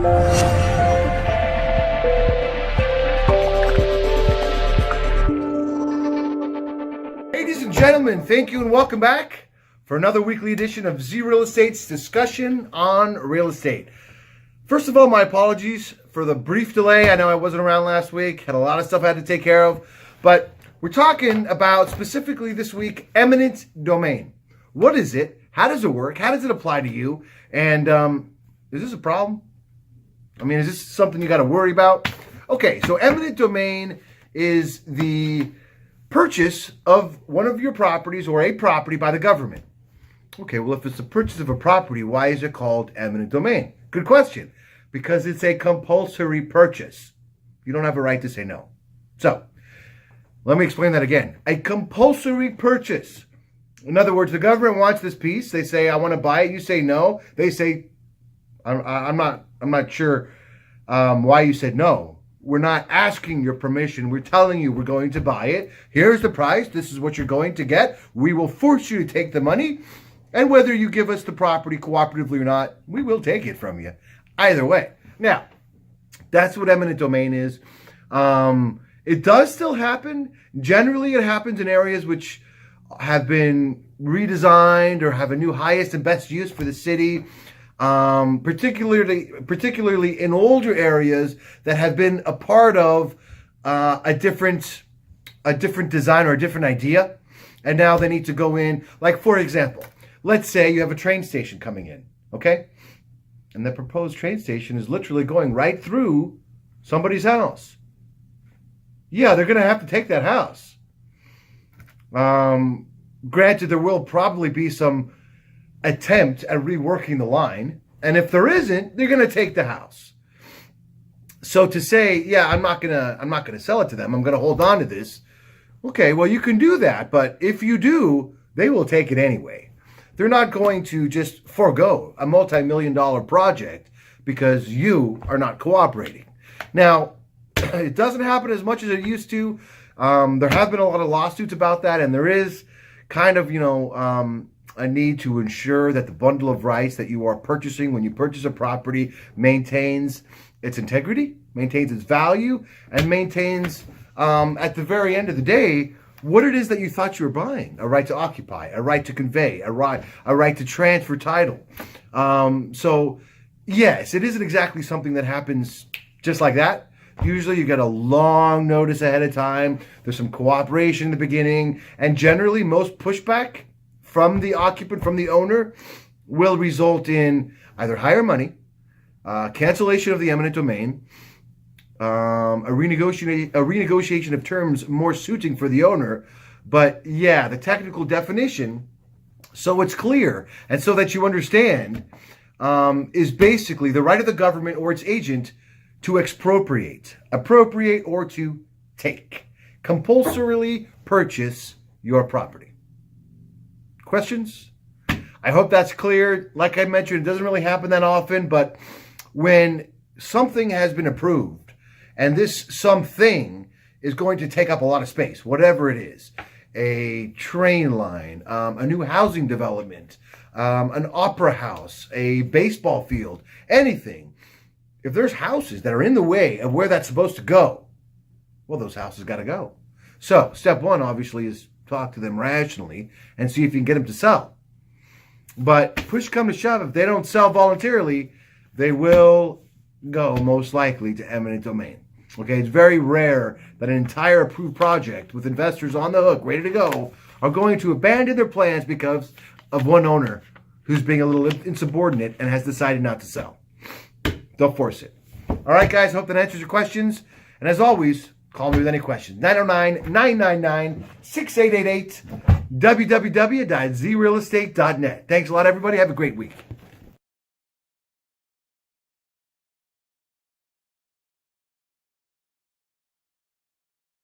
Ladies and gentlemen, thank you and welcome back for another weekly edition of Z Real Estate's discussion on real estate. First of all, my apologies for the brief delay. I know I wasn't around last week, had a lot of stuff I had to take care of, but we're talking about specifically this week, eminent domain. What is it? How does it work? How does it apply to you? And is this a problem? I mean, is this something you got to worry about? Okay, so eminent domain is the purchase of one of your properties or a property by the government. Okay, well, if it's the purchase of a property, why is it called eminent domain? Good question. Because it's a compulsory purchase. You don't have a right to say no. So, let me explain that again. A compulsory purchase. In other words, the government wants this piece. They say, I want to buy it. You say no. They say, I'm not sure why you said no. We're not asking your permission. We're telling you we're going to buy it. Here's the price. This is what you're going to get. We will force you to take the money. And whether you give us the property cooperatively or not, we will take it from you. Either way. Now, that's what eminent domain is. It does still happen. Generally, it happens in areas which have been redesigned or have a new highest and best use for the city. Particularly in older areas that have been a part of a different design or a different idea, and now they need to go in. Like, for example, let's say you have a train station coming in, okay? And the proposed train station is literally going right through somebody's house. Yeah, they're going to have to take that house. Granted, there will probably be some attempt at reworking the line, and if there isn't, they're going to take the house. So to say, yeah, I'm not gonna sell it to them, I'm going to hold on to this. Okay, well, you can do that, but if you do, they will take it anyway. They're not going to just forego a multi-million-dollar project because you are not cooperating. Now, it doesn't happen as much as it used to. There have been a lot of lawsuits about that, and there is kind of, a need to ensure that the bundle of rights that you are purchasing when you purchase a property maintains its integrity, maintains its value, and maintains, at the very end of the day, what it is that you thought you were buying. A right to occupy, a right to convey, a right to transfer title. So, yes, it isn't exactly something that happens just like that. Usually you get a long notice ahead of time. There's some cooperation in the beginning. And generally, most pushback from the occupant, from the owner, will result in either higher money, cancellation of the eminent domain, a renegotiation of terms more suiting for the owner. But yeah, the technical definition, so it's clear and so that you understand, is basically the right of the government or its agent to expropriate, appropriate, or to take, compulsorily purchase your property. Questions? I hope that's clear. Like I mentioned, it doesn't really happen that often, but when something has been approved and this something is going to take up a lot of space, whatever it is, a train line, a new housing development, an opera house, a baseball field, anything, if there's houses that are in the way of where that's supposed to go, well, those houses got to go. So step one, obviously, is talk to them rationally and see if you can get them to sell. But push come to shove, if they don't sell voluntarily, they will go most likely to eminent domain. Okay, it's very rare that an entire approved project with investors on the hook, ready to go, are going to abandon their plans because of one owner who's being a little insubordinate and has decided not to sell. Don't force it. All right, guys, hope that answers your questions. And as always, call me with any questions. 909-999-6888, www.zrealestate.net. Thanks a lot, everybody. Have a great week.